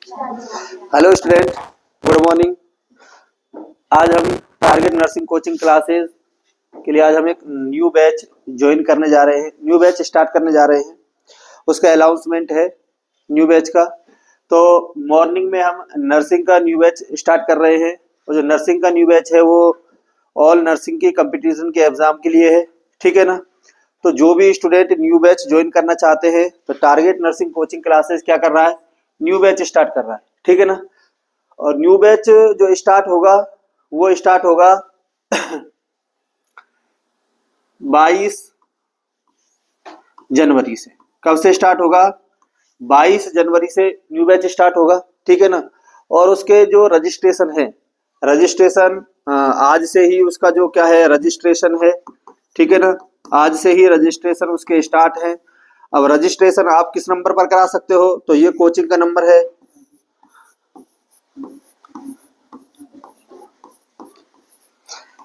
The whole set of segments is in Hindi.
Hello student, good morning. आज हम टारगेट नर्सिंग कोचिंग क्लासेस के लिए आज हम एक न्यू बैच ज्वाइन करने जा रहे हैं, न्यू बैच स्टार्ट करने जा रहे हैं। उसका अनाउंसमेंट है न्यू बैच का। तो मॉर्निंग में हम नर्सिंग का न्यू बैच स्टार्ट कर रहे हैं और जो नर्सिंग का न्यू बैच है वो ऑल नर्सिंग की कंपटीशन के एग्जाम के लिए है, ठीक है ना। तो जो भी स्टूडेंट न्यू बैच ज्वाइन करना चाहते हैं तो टारगेट नर्सिंग कोचिंग क्लासेस क्या कर रहा है, न्यू बैच स्टार्ट कर रहा है, ठीक है ना। और न्यू बैच जो स्टार्ट होगा वो स्टार्ट होगा 22 जनवरी से। कब से स्टार्ट होगा? 22 जनवरी से न्यू बैच स्टार्ट होगा, ठीक है ना। और उसके जो रजिस्ट्रेशन है, रजिस्ट्रेशन आज से ही उसका जो क्या है रजिस्ट्रेशन है, ठीक है ना। आज से ही रजिस्ट्रेशन उसके स्टार्ट है। अब रजिस्ट्रेशन आप किस नंबर पर करा सकते हो? तो ये कोचिंग का नंबर है,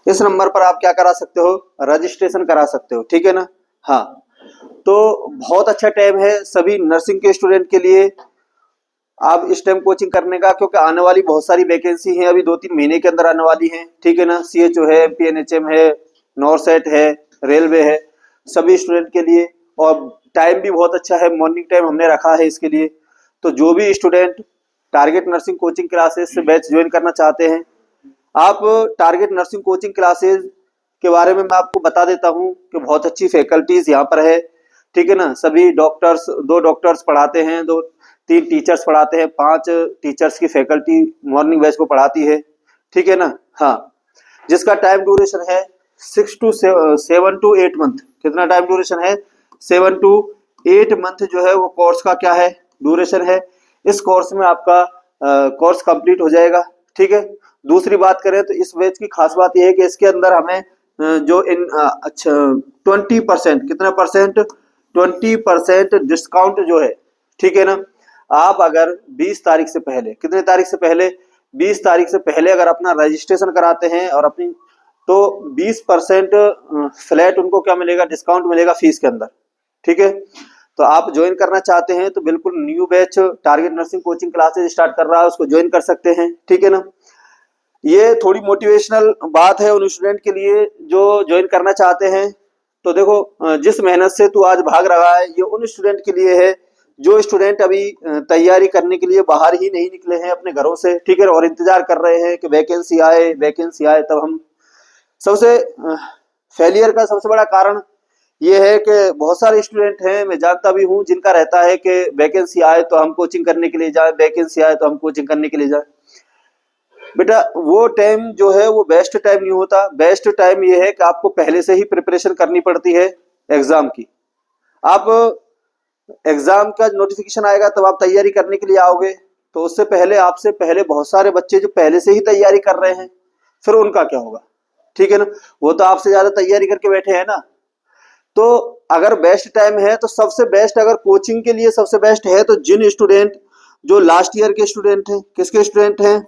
इस नंबर पर आप क्या करा सकते हो, रजिस्ट्रेशन करा सकते हो, ठीक है ना। हाँ, तो बहुत अच्छा टाइम है सभी नर्सिंग के स्टूडेंट के लिए आप इस टाइम कोचिंग करने का, क्योंकि आने वाली बहुत सारी वैकेंसी हैं, अभी 2-3 महीने के अंदर आने वाली हैं, ठीक है ना। सीएचओ है, एमपीएनएचएम है, नॉरसेट है, रेलवे है, सभी स्टूडेंट के लिए। और टाइम भी बहुत अच्छा है, मॉर्निंग टाइम हमने रखा है इसके लिए। तो जो भी student target nursing coaching classes से बैच ज्वाइन करना चाहते हैं, आप टारगेट नर्सिंग कोचिंग क्लासेस के बारे में मैं आपको बता देता हूं कि बहुत अच्छी फैकल्टीज यहाँ पर है, ठीक है ना। सभी डॉक्टर्स, 2 डॉक्टर्स पढ़ाते हैं, 2-3 टीचर्स पढ़ाते हैं, 5 टीचर्स की फैकल्टी मॉर्निंग बैच को पढ़ाती है, ठीक है ना। हाँ, जिसका टाइम ड्यूरेशन है 7 to 8 मंथ। कितना टाइम ड्यूरेशन है? 7 to 8 मंथ जो है वो कोर्स का क्या है, ड्यूरेशन है। इस कोर्स में आपका कोर्स कंप्लीट हो जाएगा, ठीक है। दूसरी बात करें तो इस बैच की खास बात यह है कि इसके अंदर हमें जो इन अच्छा 20%, कितना परसेंट, 20% डिस्काउंट जो है, ठीक है ना। आप अगर 20 तारीख से पहले, कितने तारीख से पहले, 20 तारीख से पहले अगर अपना रजिस्ट्रेशन कराते हैं और अपनी, तो 20% फ्लैट उनको क्या मिलेगा, डिस्काउंट मिलेगा फीस के अंदर, ठीक है। तो आप ज्वाइन करना चाहते हैं तो बिल्कुल new batch target nursing coaching classes start कर रहा है, उसको ज्वाइन कर सकते हैं, ठीक है ना। ये थोड़ी मोटिवेशनल बात है उन स्टूडेंट के लिए जो ज्वाइन करना चाहते हैं। तो देखो, जिस मेहनत से तू आज भाग रहा है ये उन स्टूडेंट के लिए है जो स्टूडेंट अभी तैयारी करने के लिए बाहर ही नहीं निकले हैं अपने घरों से, ठीक है, और इंतजार कर रहे हैं कि वैकेंसी आए, वैकेंसी आए तब हम। सबसे फेलियर का सबसे बड़ा कारण ये है कि बहुत सारे स्टूडेंट हैं, मैं जानता भी हूं, जिनका रहता है कि वैकेंसी आए तो हम कोचिंग करने के लिए जाए, वैकेंसी आए तो हम कोचिंग करने के लिए जाए। बेटा वो टाइम जो है वो बेस्ट टाइम नहीं होता। बेस्ट टाइम ये है कि आपको पहले से ही प्रिपरेशन करनी पड़ती है एग्जाम की। आप एग्जाम का नोटिफिकेशन आएगा तब आप तैयारी करने के लिए आओगे, तो उससे पहले, आपसे पहले बहुत सारे बच्चे जो पहले से ही तैयारी कर रहे हैं, फिर उनका क्या होगा, ठीक है ना। वो तो आपसे ज्यादा तैयारी करके बैठे हैं ना। तो अगर बेस्ट टाइम है तो सबसे बेस्ट, अगर कोचिंग के लिए सबसे बेस्ट है तो जिन स्टूडेंट जो लास्ट ईयर के स्टूडेंट हैं, किसके स्टूडेंट हैं,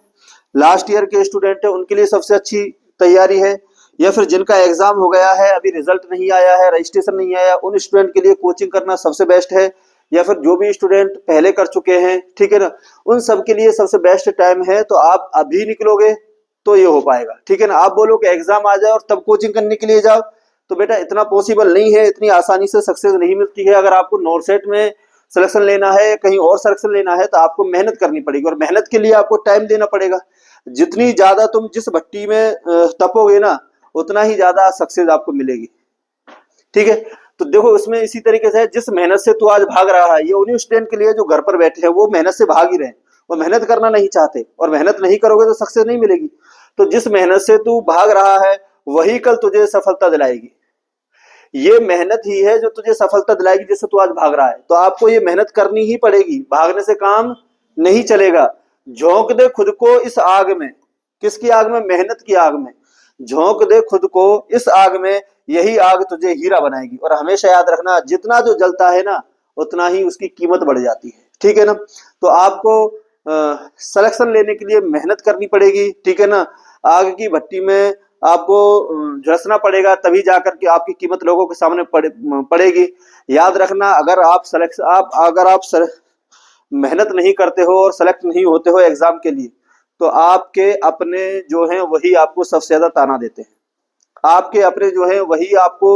लास्ट ईयर के स्टूडेंट है, उनके लिए सबसे अच्छी तैयारी है। या फिर जिनका एग्जाम हो गया है, अभी रिजल्ट नहीं आया है, रजिस्ट्रेशन नहीं आया, उन स्टूडेंट के लिए कोचिंग करना सबसे बेस्ट है। या फिर जो भी स्टूडेंट पहले कर चुके हैं, ठीक है ना, उन सब के लिए सबसे बेस्ट टाइम है। तो आप अभी निकलोगे तो ये हो पाएगा, ठीक है ना। आप बोलो कि एग्जाम आ जाए और तब कोचिंग करने के लिए जाओ, तो बेटा इतना पॉसिबल नहीं है, इतनी आसानी से सक्सेस नहीं मिलती है। अगर आपको नॉरसेट में सिलेक्शन लेना है, कहीं और सिलेक्शन लेना है, तो आपको मेहनत करनी पड़ेगी और मेहनत के लिए आपको टाइम देना पड़ेगा। जितनी ज्यादा तुम जिस भट्टी में तपोगे ना, उतना ही ज्यादा सक्सेस आपको मिलेगी, ठीक है। तो देखो उसमें इसी तरीके से जिस मेहनत से तू आज भाग रहा है, ये उन्हीं स्टूडेंट के लिए जो घर पर बैठे हैं, वो मेहनत से भाग ही रहे हैं, वो मेहनत करना नहीं चाहते, और मेहनत नहीं करोगे तो सक्सेस नहीं मिलेगी। तो जिस मेहनत से तू भाग रहा है वही कल तुझे सफलता दिलाएगी। ये मेहनत ही है जो तुझे सफलता दिलाएगी, जिससे तू आज भाग रहा है। तो आपको ये मेहनत करनी ही पड़ेगी, भागने से काम नहीं चलेगा। झोंक दे खुद को इस आग में, किसकी आग में, मेहनत की आग में। झोंक दे खुद को इस आग में, यही आग तुझे हीरा बनाएगी। और हमेशा याद रखना, जितना जो जलता है ना उतना ही उसकी कीमत बढ़ जाती है, ठीक है ना। तो आपको सिलेक्शन लेने के लिए मेहनत करनी पड़ेगी, ठीक है ना। आग की भट्टी में आपको झुलसना पड़ेगा, तभी जाकर के आपकी कीमत लोगों के सामने पड़ेगी। याद रखना, अगर आप मेहनत नहीं करते हो और सेलेक्ट नहीं होते हो एग्जाम के लिए, तो आपके अपने जो हैं वही आपको सबसे ज्यादा ताना देते हैं। आपके अपने जो हैं वही आपको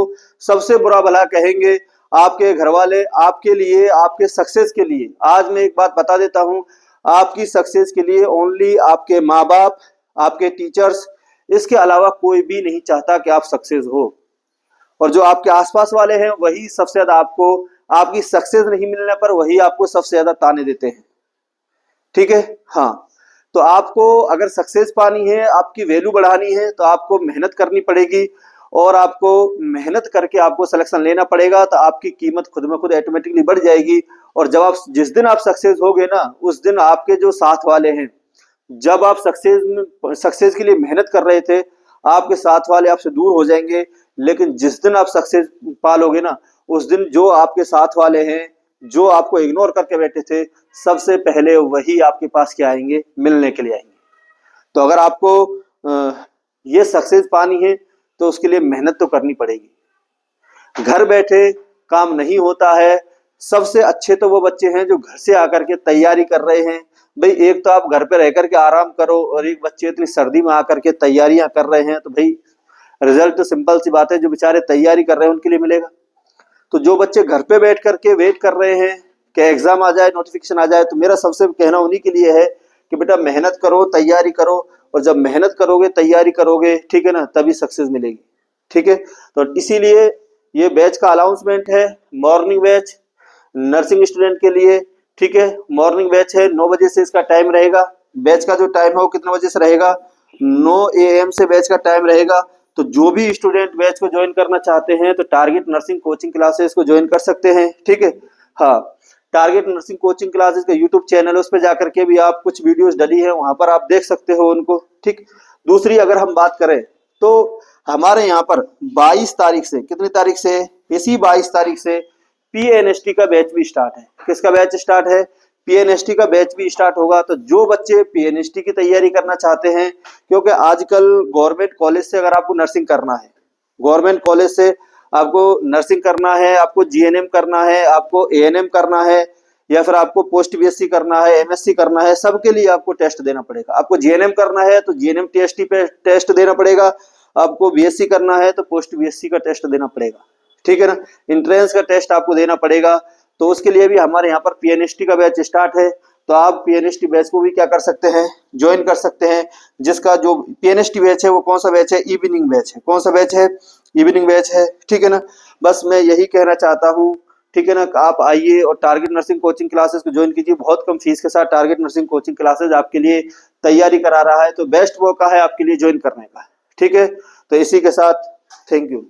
सबसे बुरा भला कहेंगे। आपके घर वाले आपके लिए, आपके सक्सेस के लिए, आज मैं एक बात बता देता हूं, आपकी सक्सेस के लिए ओनली आपके माँ बाप, आपके टीचर्स, इसके अलावा कोई भी नहीं चाहता कि आप सक्सेस हो। और जो आपके आसपास वाले हैं वही सबसे ज्यादा आपको, आपकी सक्सेस नहीं मिलने पर वही आपको सबसे ज्यादा ताने देते हैं। ठीक है, हाँ। तो आपको अगर सक्सेस पानी है, आपकी वैल्यू बढ़ानी है, तो आपको मेहनत करनी पड़ेगी और आपको मेहनत करके आपको सिलेक्शन लेना पड़ेगा। तो आपकी कीमत खुद में खुद ऑटोमेटिकली बढ़ जाएगी। और जब आप, जिस दिन आप सक्सेस होगे ना, उस दिन आपके जो साथ वाले हैं, जब आप सक्सेस के लिए मेहनत कर रहे थे, आपके साथ वाले आपसे दूर हो जाएंगे। लेकिन जिस दिन आप सक्सेस पालोगे ना, उस दिन जो आपके साथ वाले हैं, जो आपको इग्नोर करके बैठे थे, सबसे पहले वही आपके पास क्या आएंगे, मिलने के लिए आएंगे। तो अगर आपको ये सक्सेस पानी है तो उसके लिए मेहनत तो करनी पड़ेगी। घर बैठे काम नहीं होता है। सबसे अच्छे तो वो बच्चे हैं जो घर से आकर के तैयारी कर रहे हैं। भाई एक तो आप घर पे रह करके आराम करो, और एक बच्चे इतनी सर्दी में आकर के तैयारियां कर रहे हैं, तो भाई रिजल्ट तो सिंपल सी बात है, जो बेचारे तैयारी कर रहे हैं उनके लिए मिलेगा। तो जो बच्चे घर पे बैठ करके वेट कर रहे हैं कि एग्जाम आ जाए, नोटिफिकेशन आ जाए, तो मेरा सबसे कहना उन्हीं के लिए है कि बेटा मेहनत करो, तैयारी करो, और जब मेहनत करोगे, तैयारी करोगे, ठीक है ना, तभी सक्सेस मिलेगी। ठीक है, तो इसीलिए ये बैच का अनाउंसमेंट है, मॉर्निंग बैच नर्सिंग स्टूडेंट के लिए। ठीक है, मॉर्निंग बैच है, 9 बजे से इसका टाइम रहेगा। बैच का जो टाइम है वो कितने बजे से रहेगा, 9 AM से बैच का टाइम रहेगा। तो जो भी स्टूडेंट बैच को ज्वाइन करना चाहते हैं तो टारगेट नर्सिंग कोचिंग क्लासेस को ज्वाइन कर सकते हैं। ठीक है, हाँ, टारगेट नर्सिंग कोचिंग क्लासेस का यूट्यूब चैनल है, उस पर जाकर के भी आप, कुछ वीडियोस डली है वहां पर आप देख सकते हो उनको। ठीक, दूसरी अगर हम बात करें तो हमारे यहाँ पर 22 तारीख से, कितनी तारीख से, इसी 22 तारीख से PNST का बैच भी स्टार्ट है। किसका बैच स्टार्ट है, PNST का बैच भी स्टार्ट होगा। तो जो बच्चे PNST की तैयारी करना चाहते हैं, क्योंकि आजकल गवर्नमेंट कॉलेज से अगर आपको नर्सिंग करना है, गवर्नमेंट कॉलेज से आपको नर्सिंग करना है, आपको GNM करना है, आपको ANM करना है, या फिर आपको पोस्ट BSc करना है, MSc करना है, सबके लिए आपको टेस्ट देना पड़ेगा। आपको GNM करना है तो GNM TST पे टेस्ट देना पड़ेगा। आपको BSc करना है तो पोस्ट BSc का टेस्ट देना पड़ेगा। ठीक है ना, एंट्रेंस का टेस्ट आपको देना पड़ेगा। तो उसके लिए भी हमारे यहाँ पर PNST का बैच स्टार्ट है। तो आप PNST बैच को भी क्या कर सकते हैं, ज्वाइन कर सकते हैं। जिसका जो PNST बैच है वो कौन सा बैच है, इवनिंग बैच है। कौन सा बैच है, इवनिंग बैच है। ठीक है ना, बस मैं यही कहना चाहता हूँ। ठीक है ना, आप आइए और टारगेट नर्सिंग कोचिंग क्लासेस को ज्वाइन कीजिए। बहुत कम फीस के साथ टारगेट नर्सिंग कोचिंग क्लासेस आपके लिए तैयारी करा रहा है। तो बेस्ट मौका है आपके लिए ज्वाइन करने का। ठीक है, तो इसी के साथ थैंक यू।